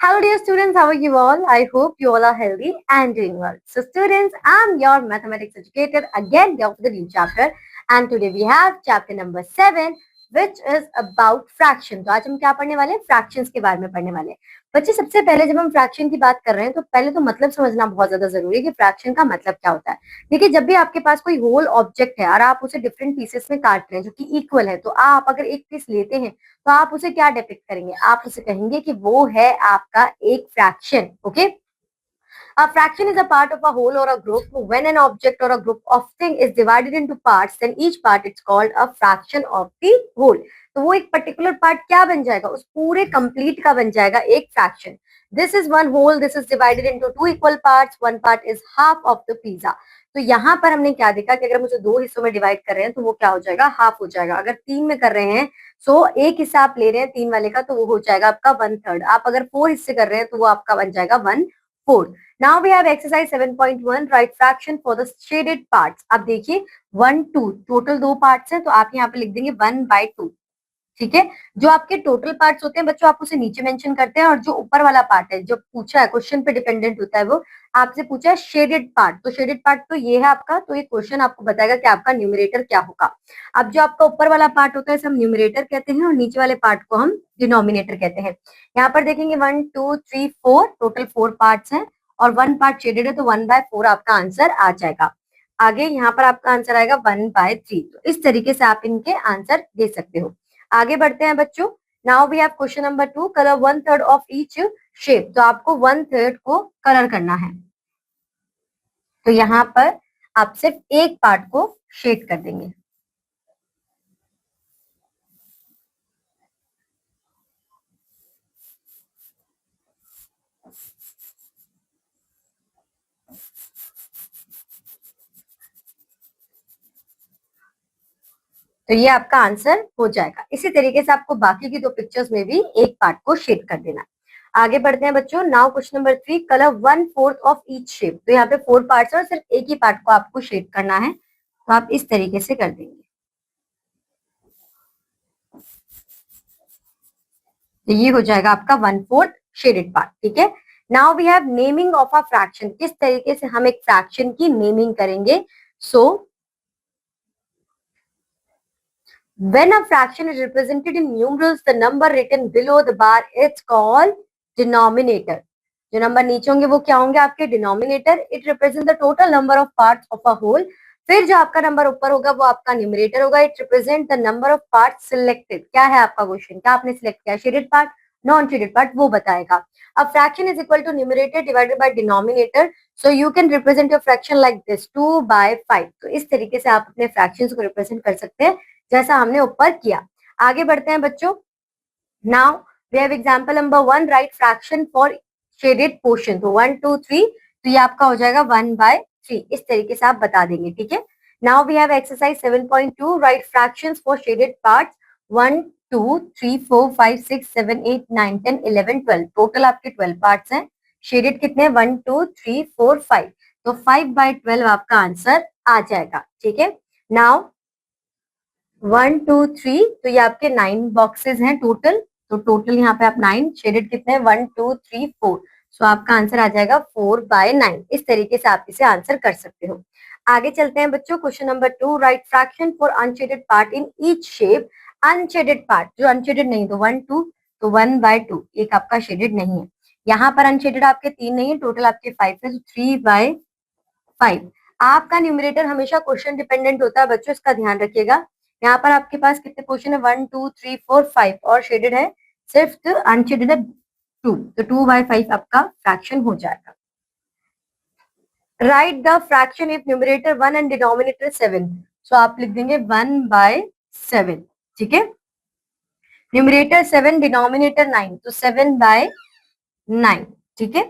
Hello, dear students. How are you all? I hope you all are healthy and doing well. So, students, I'm your mathematics educator again here for the new chapter. And today we have chapter number 7, which is about fraction. तो आज हम क्या पढ़ने वाले हैं? Fractions के बारे में पढ़ने वाले हैं. बच्चे, सबसे पहले जब हम फ्रैक्शन की बात कर रहे हैं तो पहले तो मतलब समझना बहुत ज्यादा जरूरी है कि फ्रैक्शन का मतलब क्या होता है. देखिए, जब भी आपके पास कोई होल ऑब्जेक्ट है और आप उसे डिफरेंट पीसेस में काट रहे हैं जो कि इक्वल है, तो आप अगर एक पीस लेते हैं तो आप उसे क्या डिपिक्ट करेंगे? आप उसे कहेंगे कि वो है आपका एक fraction. Okay. A fraction is a part of a whole or a group. When an object or a group of thing is divided into parts, then each part is called a fraction of the whole. तो वो एक particular part क्या बन जाएगा? उस पूरे complete का बन जाएगा एक fraction. This is one whole. This is divided into two equal parts. One part is half of the pizza. तो यहाँ पर हमने क्या देखा कि अगर मुझे दो हिस्सों में डिवाइड कर रहे हैं तो वो क्या हो जाएगा? हाफ हो जाएगा. अगर तीन में कर रहे हैं सो एक हिस्सा आप ले रहे हैं तीन वाले का तो वो हो जाएगा आपका 1/3. आप अगर 4 हिस्से कर रहे हैं तो वो आपका बन जाएगा 1/4. Now we have exercise 7.1, write fraction for the shaded parts. अब देखिए 1 2 टोटल दो पार्ट्स हैं तो आप यहाँ पे लिख देंगे 1/2. ठीक है. जो आपके टोटल पार्ट्स होते हैं बच्चों आप उसे नीचे मेंशन करते हैं और जो ऊपर वाला पार्ट है जो पूछा है क्वेश्चन पे डिपेंडेंट होता है वो आपसे पूछा है शेडेड पार्ट. तो शेडेड पार्ट तो ये है आपका. तो ये क्वेश्चन आपको बताएगा कि आपका न्यूमरेटर क्या होगा. अब जो आपका ऊपर वाला पार्ट होता है इसे हम न्यूमरेटर कहते हैं और नीचे वाले पार्ट को हम डिनोमिनेटर कहते हैं. यहाँ पर देखेंगे 1 2 3 4 टोटल 4 पार्ट्स हैं और 1 पार्ट शेडेड है तो 1/4 आपका आंसर आ जाएगा. आगे यहाँ पर आपका आंसर आएगा 1/3. तो इस तरीके से आप इनके आंसर दे सकते हो. आगे बढ़ते हैं बच्चों. Now we have question number 2, colour 1/3 of each shape. तो आपको 1/3 को कलर करना है. तो यहाँ पर आप सिर्फ एक पार्ट को शेड कर देंगे. तो ये आपका आंसर हो जाएगा. इसी तरीके से आपको बाकी की दो पिक्चर्स में भी एक पार्ट को शेड कर देना. आगे बढ़ते हैं बच्चों. Now question number 3, colour 1/4 of each shape. तो यहाँ पे 4 पार्ट्स है और सिर्फ एक ही पार्ट को आपको शेड करना है. तो आप इस तरीके से कर देंगे. तो ये हो जाएगा आपका 1/4 शेडेड पार्ट. ठीक है. Now we have naming of a fraction. किस तरीके से हम एक फ्रैक्शन की नेमिंग करेंगे? So when a fraction is represented in numerals, the number written below the bar is called denominator. जो नंबर नीचे होंगे वो क्या होंगे? आपके denominator. It represent the total number of parts of a whole. फिर जो आपका नंबर ऊपर होगा वो आपका न्यूमरेटर होगा. It represent the number of parts selected. क्या है आपका क्वेश्चन? क्या आपने सिलेक्ट किया? Shaded part, non shaded part, वो बताएगा. अब fraction is equal to numerator divided by denominator. So you can represent your fraction like this 2/5. तो इस तरीके से आप अपने फ्रैक्शंस को रिप्रेजेंट कर सकते हैं जैसा हमने ऊपर किया. आगे बढ़ते हैं बच्चों. Now we have example number 1, write fraction for shaded portion. तो 1 2 3 तो ये आपका हो जाएगा 1/3. इस तरीके से आप बता देंगे. ठीक है. Now we have exercise 7.2, write fractions for shaded parts. 1 2 3 4 5 6 7 8 9 10 11 12. Total आपके 12 पार्ट्स हैं. शेडेड कितने हैं? 1 2 3 4 5. तो 5/12 आपका आंसर आ जाएगा. ठीक है. नाउ 1 2 3 तो ये आपके 9 बॉक्सेस हैं टोटल. तो टोटल यहाँ पे आप 9. शेडेड कितने हैं? 1 2 3 4. सो आपका आंसर आ जाएगा 4/9. इस तरीके से आप इसे आंसर कर सकते हो. आगे चलते हैं बच्चों. Question number 2, right fraction for unshielded part in each shape. Unshielded part जो अनशेडेड नहीं तो 1 2 तो 1/2. एक आपका शेडेड नहीं है. यहाँ पर अनशेडेड आपके 3 नहीं है. टोटल आपके 5 है. तो 3/5. आपका न्यूमरेटर हमेशा क्वेश्चन डिपेंडेंट होता है बच्चों, इसका ध्यान रखिएगा. यहाँ पर आपके पास कितने क्वेश्चन है? 1 2 3 4 5 और शेडेड है सिर्फ अनशेडेड है 2. तो 2/5 आपका फ्रैक्शन हो जाएगा. Right the fraction if numerator 1 and denominator 7. सो आप लिख देंगे 1/7. ठीक है. न्यूमरेटर 7, डिनोमिनेटर 9 तो 7/9. ठीक है.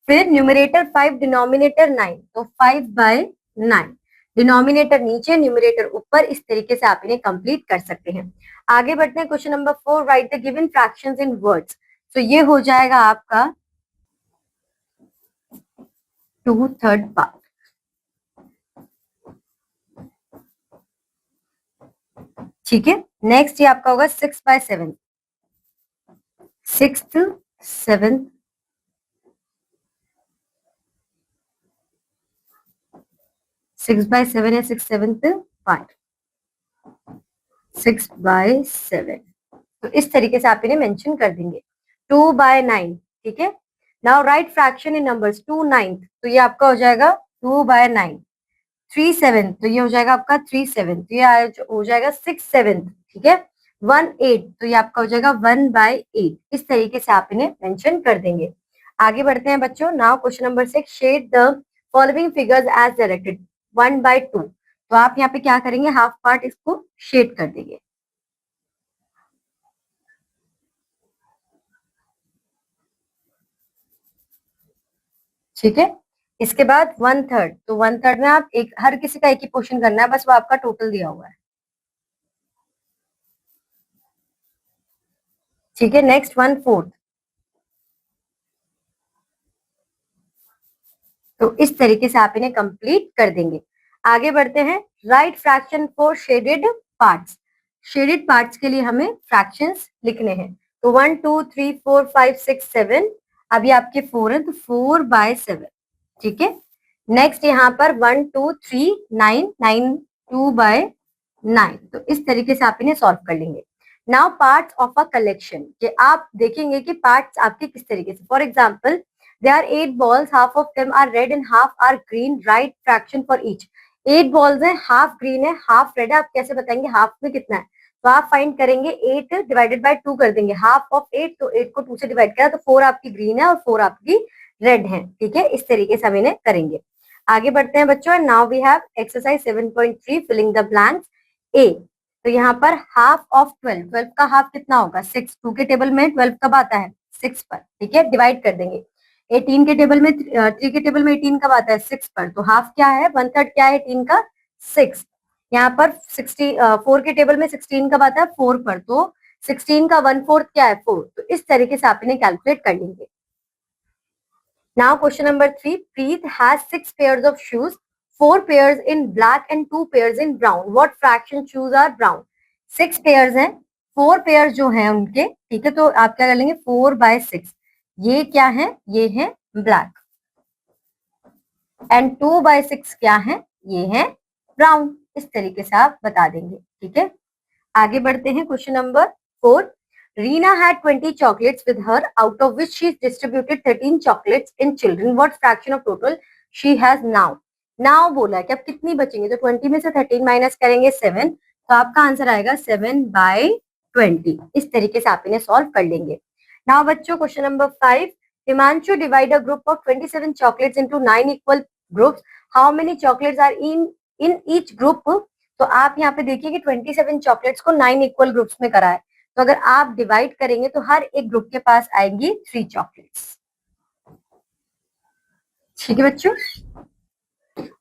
फिर न्यूमरेटर 5, डिनोमिनेटर 9 तो 5/9. डिनोमिनेटर नीचे, न्यूमरेटर ऊपर. इस तरीके से आप इन्हें कंप्लीट कर सकते हैं. आगे बढ़ते हैं. Question number 4, right the given fractions in words. तो ये हो जाएगा आपका 2/3 पार्ट. ठीक है. नेक्स्ट ये आपका होगा 6/7. 6th 7th 6/7 है, 6/7 5, 6/7। तो इस तरीके से आप इन्हें मेंशन कर देंगे। 2/9, ठीक है। Now right fraction in numbers. 2/9, तो ये आपका हो जाएगा 2/9। 3/7, तो ये हो जाएगा आपका 3/7, तो ये हो जाएगा 6/7, ठीक है। 1/8, तो ये आपका हो जाएगा 1/8। इस तरीके से आप इन्हें मेंशन कर देंगे। आगे बढ़ते हैं बच्चों। Now question number 6, shade the following figures as directed 1/2। तो आप यहाँ पे क्या करेंगे, हाफ पार्ट इसको शेड कर देंगे। ठीक है। इसके बाद 1/3, तो 1/3 में आप एक हर किसी का एक ही पोर्शन करना है, बस वो आपका टोटल दिया हुआ है। ठीक है। नेक्स्ट 1/4, तो इस तरीके से आप इन्हें कंप्लीट कर देंगे। आगे बढ़ते हैं। Right fraction for shaded parts. Shaded parts के लिए हमें फ्रैक्शंस लिखने हैं। तो 1 2 3 4 5 6 7, अभी आपके 4 है तो 4/7, ठीक है। नेक्स्ट यहाँ पर 1 2 3 9 9 2/9, तो इस तरीके से आप इन्हें सॉल्व कर लेंगे। Now parts of a collection, कि आप देखेंगे कि पार्ट्स आपके किस तरीके से। For example, there are 8 balls, half of them are red and half are green, write fraction for each। 8 balls है, half green है, half red है। आप कैसे बताएंगे हाफ में कितना है, तो आप फाइंड करेंगे 8 डिवाइडेड बाय 2 कर देंगे। हाफ ऑफ 8, तो 8 को 2 से डिवाइड करा तो 4 आपकी ग्रीन है और 4 आपकी रेड है, ठीक है। इस तरीके से हम इन्हें करेंगे। आगे बढ़ते हैं बच्चों। Now we have exercise 7.3, filling the blanks. ए, तो यहाँ पर हाफ ऑफ 12, 12 का हाफ कितना होगा 6, 2 के टेबल में 12 कब आता है 6 पर, ठीक है। डिवाइड कर देंगे। 18 के टेबल में 3 के टेबल में 18 कब आता है 6 पर, तो हाफ क्या है 1/3 क्या है 18 का 6। यहाँ पर 4 के टेबल में 16 कब आता है 4 पर, तो 16 का 1/4 क्या है 4। तो इस तरीके से आप इन्हें कैलकुलेट कर लेंगे। Now question number 3, Preet has 6 pairs of shoes, 4 pairs in black and 2 pairs in brown, what fraction shoes are brown. 6 pairs हैं, 4 पेयर्स जो हैं उनके, ठीक है। तो आप क्या कर लेंगे 4/6, ये क्या है ये है ब्लैक, एंड 2/6 क्या है ये है ब्राउन। इस तरीके से आप बता देंगे, ठीक है। आगे बढ़ते हैं। Question number 4, Reena had 20 chocolates with her, out of which she distributed 13 chocolates in children, what fraction of total she has now। now बोला है कि अब कितनी बचेंगे, तो 20 में से 13 माइनस करेंगे 7, तो आपका आंसर आएगा 7/20। इस तरीके से आप इन्हें सॉल्व कर लेंगे। नाउ बच्चों question number 5, Himanshu divide a group of 27 chocolates into 9 equal groups, how many chocolates are in each group। तो आप यहाँ पे देखिए कि 27 चॉकलेट्स को 9 इक्वल ग्रुप्स में करा है, तो अगर आप डिवाइड करेंगे तो हर एक ग्रुप के पास आएंगी 3 चॉकलेट्स, ठीक है बच्चों।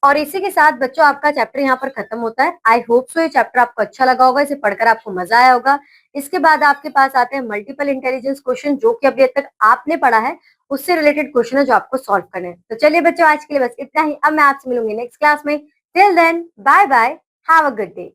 और इसी के साथ बच्चों आपका चैप्टर यहाँ पर खत्म होता है। आई होप सो ये चैप्टर आपको अच्छा लगा होगा, इसे पढ़कर आपको मजा आया होगा। इसके बाद आपके पास आते हैं मल्टीपल इंटेलिजेंस क्वेश्चन, जो कि अभी तक आपने पढ़ा है उससे रिलेटेड क्वेश्चन है जो आपको सॉल्व करने हैं। तो चलिए बच्चों आज के लिए बस इतना ही, अब मैं आपसे मिलूंगी नेक्स्ट क्लास में। Till then bye bye, have a good day.